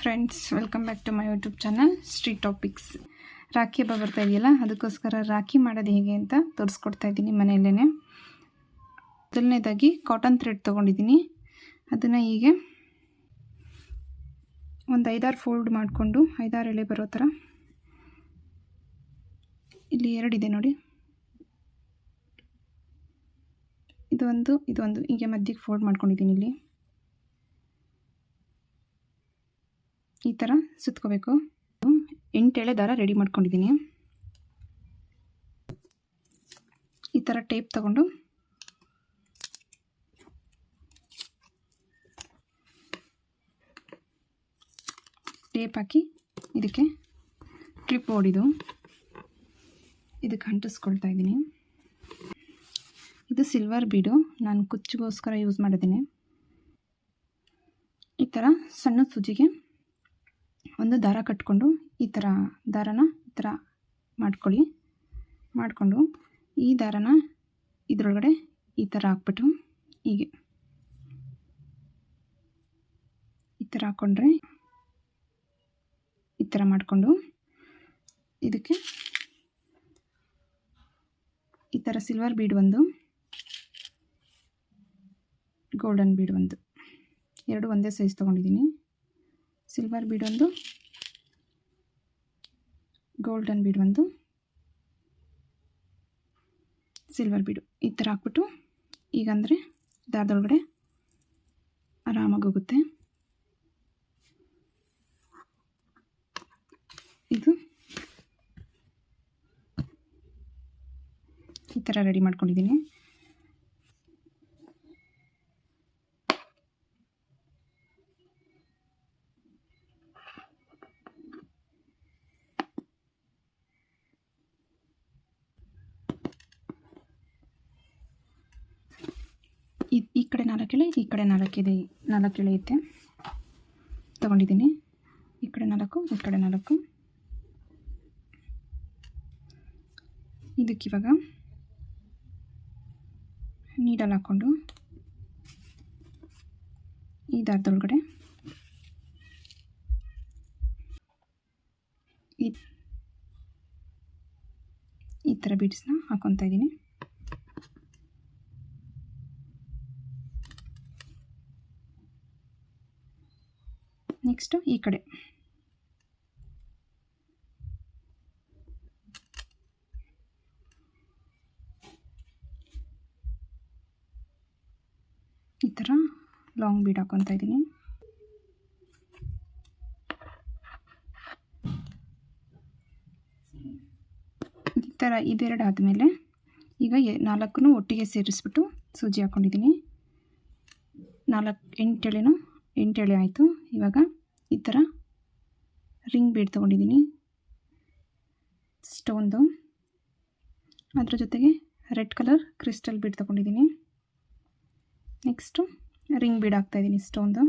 Friends, welcome back to my YouTube channel street topics. Rakhi ಹಬ್ಬ ಬರ್ತಾ ಇದೆಯಲ್ಲ, ಅದಕ್ಕೋಸ್ಕರ ರಾಖಿ ಮಾಡೋದು ಹೇಗೆ ಅಂತ ತೋರಿಸ್ಕೊಡ್ತಾ ಇದ್ದೀನಿ ಮನೆಯಲ್ಲೇ. ಮೊದಲನೇದಾಗಿ ಕಾಟನ್ ಥ್ರೆಡ್ ತೊಗೊಂಡಿದ್ದೀನಿ. ಅದನ್ನು ಹೀಗೆ ಒಂದು 5-6 ಫೋಲ್ಡ್ ಮಾಡಿಕೊಂಡು 5-6 ಎಳೆ ಬರೋ ಥರ, ಇಲ್ಲಿ 2 ಇದೆ ನೋಡಿ, ಇದೊಂದು ಹೀಗೆ ಮಧ್ಯಕ್ಕೆ ಫೋಲ್ಡ್ ಮಾಡ್ಕೊಂಡಿದ್ದೀನಿ. ಇಲ್ಲಿ ಈ ಥರ ಸುತ್ಕೋಬೇಕು. 8 ಎಳೆ ದಾರ ರೆಡಿ ಮಾಡ್ಕೊಂಡಿದ್ದೀನಿ. ಈ ಥರ ಟೇಪ್ ತಗೊಂಡು ಟೇಪ್ ಹಾಕಿ ಇದಕ್ಕೆ ಕ್ಲಿಪ್ ಹೊಡಿದು ಇದಕ್ಕೆ ಅಂಟಿಸ್ಕೊಳ್ತಾ ಇದ್ದೀನಿ. ಇದು ಸಿಲ್ವರ್ ಬೀಡು, ನಾನು ಕುಚ್ಚಿಗೋಸ್ಕರ ಯೂಸ್ ಮಾಡಿದ್ದೀನಿ. ಈ ಥರ ಸಣ್ಣ ಸೂಜಿಗೆ ಒಂದು ದಾರ ಕಟ್ಕೊಂಡು ಈ ಥರ ದಾರನ ಈ ಥರ ಮಾಡಿಕೊಂಡು ಈ ದಾರನ ಇದರೊಳಗಡೆ ಈ ಥರ ಹಾಕ್ಬಿಟ್ಟು ಹೀಗೆ ಈ ಥರ ಹಾಕ್ಕೊಂಡ್ರೆ, ಈ ಥರ ಮಾಡಿಕೊಂಡು ಇದಕ್ಕೆ ಈ ಥರ ಸಿಲ್ವರ್ ಬೀಡ್ ಒಂದು, ಗೋಲ್ಡನ್ ಬೀಡ್ ಒಂದು, 2 ಒಂದೇ ಸೈಜ್ ತೊಗೊಂಡಿದ್ದೀನಿ. ಸಿಲ್ವರ್ ಬೀಡ್ ಒಂದು, ಗೋಲ್ಡನ್ ಬೀಡ್ ಒಂದು, ಸಿಲ್ವರ್ ಬೀಡು ಈ ಥರ ಹಾಕ್ಬಿಟ್ಟು ಈಗಂದರೆ ದಾರದೊಳಗಡೆ ಆರಾಮಾಗಿ ಹೋಗುತ್ತೆ. ಇದು ಈ ಥರ ರೆಡಿ ಮಾಡ್ಕೊಂಡಿದ್ದೀನಿ. ಈ ಕಡೆ 4 ಎಳೆ, ಈ ಕಡೆ 4 ಎಳೆ ಐತೆ ತೊಗೊಂಡಿದ್ದೀನಿ. ಈ ಕಡೆ 4, ಈ ಕಡೆ 4. ಇದಕ್ಕಿವಾಗ ನೀಡಲ್ ಹಾಕ್ಕೊಂಡು ಈ ದಾರದೊಳಗಡೆ ಈ ಥರ ಬೀಡ್ಸ್ನ ಹಾಕ್ಕೊತಾ ಇದ್ದೀನಿ. ನೆಕ್ಸ್ಟು ಈ ಕಡೆ ಈ ಥರ ಲಾಂಗ್ ಬೀಡ್ ಹಾಕ್ಕೊತಾ ಇದ್ದೀನಿ. ಈ ಥರ ಇದೆರಡು ಆದಮೇಲೆ ಈಗ 4 ಒಟ್ಟಿಗೆ ಸೇರಿಸ್ಬಿಟ್ಟು ಸೂಜಿ ಹಾಕ್ಕೊಂಡಿದ್ದೀನಿ. 8 ಎಳೆ ಆಯಿತು. ಇವಾಗ ಈ ಥರ ರಿಂಗ್ ಬೀಡ್ ತೊಗೊಂಡಿದ್ದೀನಿ, ಸ್ಟೋನ್ದು. ಅದರ ಜೊತೆಗೆ ರೆಡ್ ಕಲರ್ ಕ್ರಿಸ್ಟಲ್ ಬೀಡ್ ತೊಗೊಂಡಿದ್ದೀನಿ. ನೆಕ್ಸ್ಟು ರಿಂಗ್ ಬೀಡ್ ಹಾಕ್ತಾಯಿದ್ದೀನಿ, ಸ್ಟೋನ್ದು.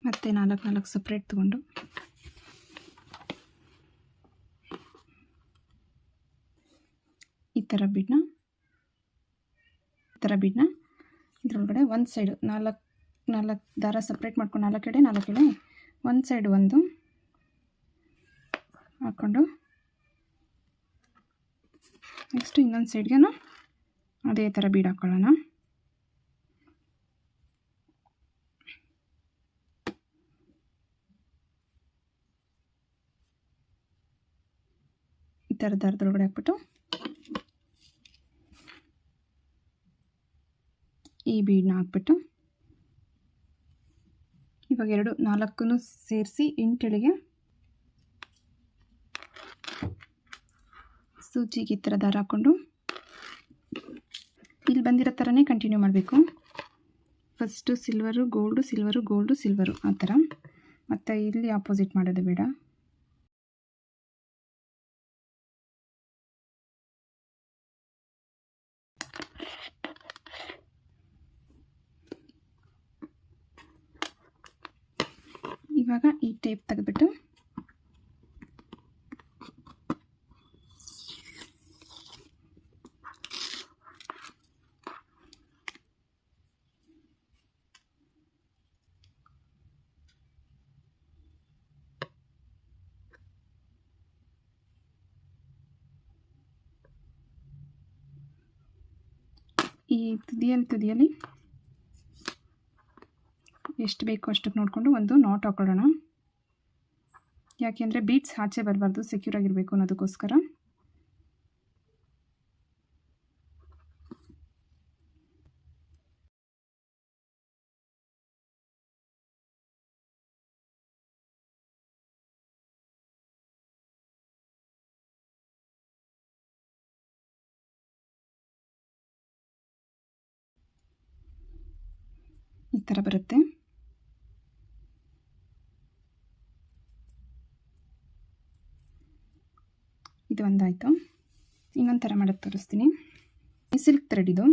ಮತ್ತು 4 ಸಪ್ರೇಟ್ ತೊಗೊಂಡು ಈ ಥರ ಬೀಡನ್ನ ಇದರೊಳಗಡೆ ಒಂದು ಸೈಡು 4 ದಾರ ಸಪ್ರೇಟ್ ಮಾಡ್ಕೊಂಡು 4 ಎಳೆ ಒಂದು ಸೈಡು ಒಂದು ಹಾಕ್ಕೊಂಡು, ನೆಕ್ಸ್ಟು ಇನ್ನೊಂದು ಸೈಡ್ಗೆ ಅದೇ ಥರ ಬೀಡ್ ಹಾಕ್ಕೊಳ್ಳೋಣ. ಈ ಥರ ದಾರದೊಳಗಡೆ ಹಾಕ್ಬಿಟ್ಟು ಈ ಬೀಡನ್ನ ಹಾಕ್ಬಿಟ್ಟು ಇವಾಗ 4 ಸೇರಿಸಿ 8 ಎಳೆಗೆ ಸೂಜಿಗೆ ಈ ಥರ ದಾರ ಹಾಕ್ಕೊಂಡು ಇಲ್ಲಿ ಬಂದಿರೋ ಥರನೇ ಕಂಟಿನ್ಯೂ ಮಾಡಬೇಕು. First silver gold, silver gold, silver ಆ ಥರ. ಮತ್ತು ಇಲ್ಲಿ ಆಪೋಸಿಟ್ ಮಾಡೋದು ಬೇಡ. ಇವಾಗ ಈ ಟೇಪ್ ತೆಗೆದುಬಿಟ್ಟು ಈ ತುದಿಯಲ್ಲಿ ಎಷ್ಟು ಬೇಕೋ ಅಷ್ಟಕ್ಕೆ ನೋಡಿಕೊಂಡು ಒಂದು ನಾಟ್ ಹಾಕೊಳ್ಳೋಣ. ಯಾಕೆಂದರೆ ಬೀಡ್ಸ್ ಆಚೆ ಬರಬಾರ್ದು, ಸೆಕ್ಯೂರ್ ಆಗಿರಬೇಕು ಅನ್ನೋದಕ್ಕೋಸ್ಕರ. ಈ ಥರ ಬರುತ್ತೆ. ಇದು ಒಂದಾಯಿತು. ಇನ್ನೊಂದು ಥರ ಮಾಡೋಕ್ಕೆ ತೋರಿಸ್ತೀನಿ. ಈ ಸಿಲ್ಕ್ ಥ್ರೆಡ್ ಇದು.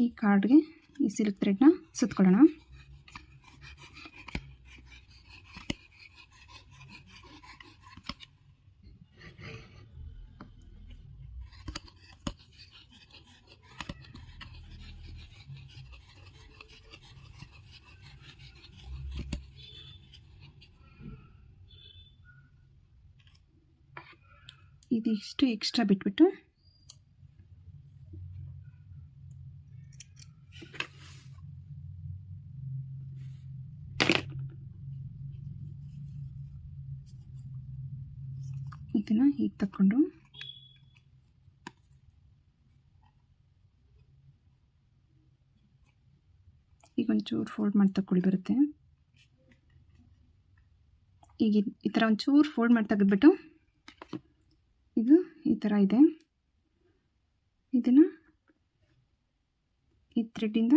ಈ ಕಾರ್ಡ್ಗೆ ಈ ಸಿಲ್ಕ್ ಥ್ರೆಡ್ನ ಸುತ್ಕೊಳ್ಳೋಣ. ಇದಿಷ್ಟು ಎಕ್ಸ್ಟ್ರಾ ಬಿಟ್ಬಿಟ್ಟು ಇದನ್ನು ಹೀಗೆ ತಕ್ಕೊಂಡು ಈಗ ಒಂಚೂರು ಫೋಲ್ಡ್ ಮಾಡಿ ತಗೊಳ್ಳಿ ಬರುತ್ತೆ. ಈಗ ಈ ಥರ ಒಂಚೂರು ಫೋಲ್ಡ್ ಮಾಡಿ ತೆಗೆದ್ಬಿಟ್ಟು ಇದು ಈ ಥರ ಇದೆ. ಇದನ್ನು ಈ ಥ್ರೆಡ್ಡಿಂದ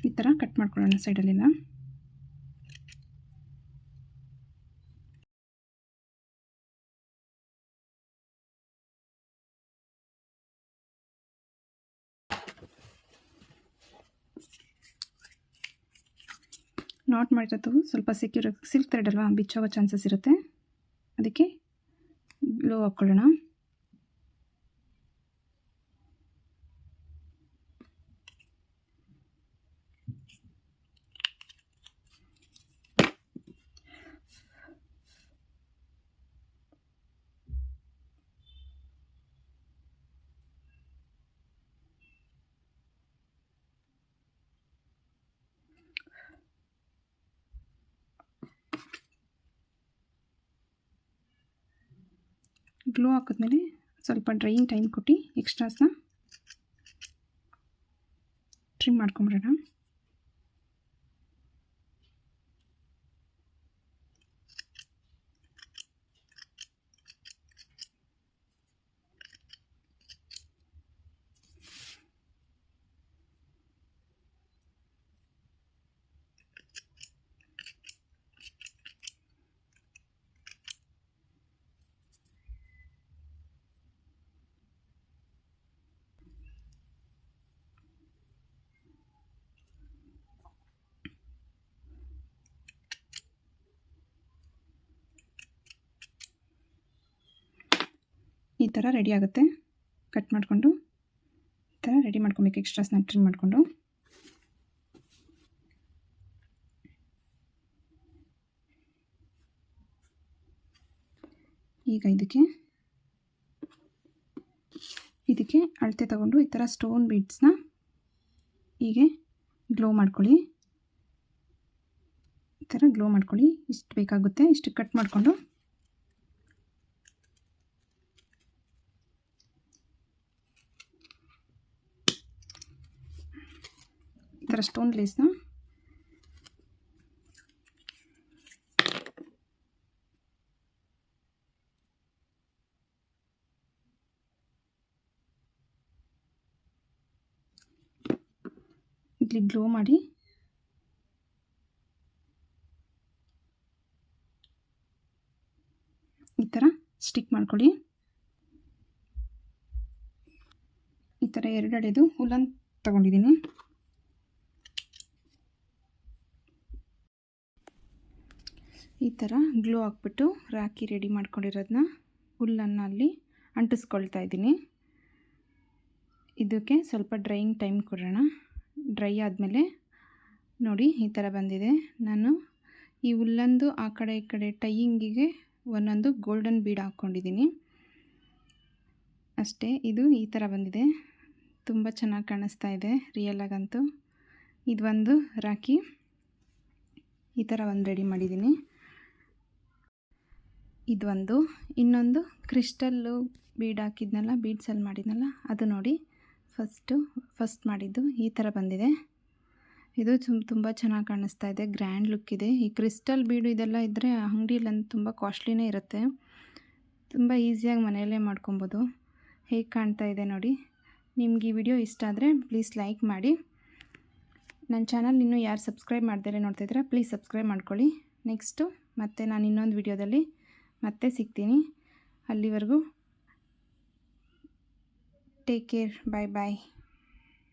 ಈ ಥರ ಕಟ್ ಮಾಡ್ಕೊಳ್ಳೋಣ ಸೈಡಲ್ಲೆಲ್ಲ. ನಾಟ್ ಮಾಡಿರೋದು ಸ್ವಲ್ಪ ಸೆಕ್ಯೂರ್, ಸಿಲ್ಕ್ ಥ್ರೆಡ್ ಅಲ್ವಾ, ಬಿಚ್ಚೋಗೋ ಚಾನ್ಸಸ್ ಇರುತ್ತೆ. ಅದಕ್ಕೆ ಗ್ಲೂ ಹಾಕ್ಕೊಳ್ಳೋಣ. ಗ್ಲೂ ಹಾಕಿದ್ಮೇಲೆ ಸ್ವಲ್ಪ ಡ್ರೈಯಿಂಗ್ ಟೈಮ್ ಕೊಟ್ಟು ಎಕ್ಸ್ಟ್ರಾಸ್ನ ಟ್ರಿಮ್ ಮಾಡ್ಕೊಂಬಿಡೋಣ. ಈ ಥರ ರೆಡಿ ಆಗುತ್ತೆ. ಕಟ್ ಮಾಡಿಕೊಂಡು ಈ ಥರ ರೆಡಿ ಮಾಡ್ಕೊಬೇಕು, ಎಕ್ಸ್ಟ್ರಾಸ್ನ ಟ್ರಿಮ್ ಮಾಡಿಕೊಂಡು. ಈಗ ಇದಕ್ಕೆ ಅಳತೆ ತಗೊಂಡು ಈ ಥರ ಸ್ಟೋನ್ ಬೀಡ್ಸ್ನ ಹೀಗೆ ಗ್ಲೋ ಮಾಡ್ಕೊಳ್ಳಿ. ಈ ಥರ ಗ್ಲೋ ಮಾಡ್ಕೊಳ್ಳಿ. ಇಷ್ಟು ಬೇಕಾಗುತ್ತೆ, ಇಷ್ಟು ಕಟ್ ಮಾಡಿಕೊಂಡು ಈ ಥರ ಸ್ಟೋನ್ ಲೇಸ್ನ ಇಲ್ಲಿ ಗ್ಲೋ ಮಾಡಿ ಈ ಥರ ಸ್ಟಿಕ್ ಮಾಡ್ಕೊಳ್ಳಿ. ಈ ಥರ 2 ಅಡೆದು ಉಲ್ಲನ್ ತಗೊಂಡಿದ್ದೀನಿ. ಈ ಥರ ಗ್ಲೂ ಹಾಕ್ಬಿಟ್ಟು ರಾಖಿ ರೆಡಿ ಮಾಡ್ಕೊಂಡಿರೋದನ್ನ ಹುಲ್ಲನ್ನು ಅಲ್ಲಿ ಅಂಟಿಸ್ಕೊಳ್ತಾ ಇದ್ದೀನಿ. ಇದಕ್ಕೆ ಸ್ವಲ್ಪ ಡ್ರೈಯಿಂಗ್ ಟೈಮ್ ಕೊಡೋಣ. ಡ್ರೈ ಆದಮೇಲೆ ನೋಡಿ ಈ ಥರ ಬಂದಿದೆ. ನಾನು ಈ ಹುಲ್ಲಂದು ಆ ಕಡೆ ಈ ಕಡೆ ಟೈಯಿಂಗಿಗೆ ಒಂದೊಂದು ಗೋಲ್ಡನ್ ಬೀಡ್ ಹಾಕ್ಕೊಂಡಿದ್ದೀನಿ ಅಷ್ಟೇ. ಇದು ಈ ಥರ ಬಂದಿದೆ, ತುಂಬ ಚೆನ್ನಾಗಿ ಕಾಣಿಸ್ತಾ ಇದೆ ರಿಯಲ್ ಆಗಂತೂ. ಇದು ಒಂದು ರಾಖಿ ಈ ಥರ ಒಂದು ರೆಡಿ ಮಾಡಿದ್ದೀನಿ. ಇದೊಂದು ಇನ್ನೊಂದು ಕ್ರಿಸ್ಟಲ್ಲು ಬೀಡ್ ಹಾಕಿದ್ನಲ್ಲ, ಬೀಡ್ಸಲ್ಲಿ ಮಾಡಿದ್ನಲ್ಲ, ಅದು ನೋಡಿ ಫಸ್ಟ್ ಮಾಡಿದ್ದು ಈ ಥರ ಬಂದಿದೆ. ಇದು ತುಂಬ ಚೆನ್ನಾಗಿ ಕಾಣಿಸ್ತಾ ಇದೆ, ಗ್ರ್ಯಾಂಡ್ ಲುಕ್ ಇದೆ. ಈ ಕ್ರಿಸ್ಟಲ್ ಬೀಡು ಇದೆಲ್ಲ ಇದ್ದರೆ ಅಂಗಡಿಯಲ್ಲಿ ತುಂಬ ಕಾಸ್ಟ್ಲಿನೇ ಇರುತ್ತೆ. ತುಂಬ ಈಸಿಯಾಗಿ ಮನೆಯಲ್ಲೇ ಮಾಡ್ಕೊಬೋದು. ಹೇಗೆ ಕಾಣ್ತಾ ಇದೆ ನೋಡಿ. ನಿಮ್ಗೆ ಈ ವಿಡಿಯೋ ಇಷ್ಟ ಆದರೆ ಪ್ಲೀಸ್ ಲೈಕ್ ಮಾಡಿ. ನನ್ನ ಚಾನಲ್ ಇನ್ನೂ ಯಾರು ಸಬ್ಸ್ಕ್ರೈಬ್ ಮಾಡ್ದೇ ನೋಡ್ತಾಯಿದ್ರೆ ಪ್ಲೀಸ್ ಸಬ್ಸ್ಕ್ರೈಬ್ ಮಾಡ್ಕೊಳ್ಳಿ. ನೆಕ್ಸ್ಟು ಮತ್ತೆ ನಾನು ಇನ್ನೊಂದು ವಿಡಿಯೋದಲ್ಲಿ ಮತ್ತೆ ಸಿಗ್ತೀನಿ. ಅಲ್ಲಿವರೆಗೂ ಟೇಕ್ ಕೇರ್, ಬಾಯ್ ಬಾಯ್.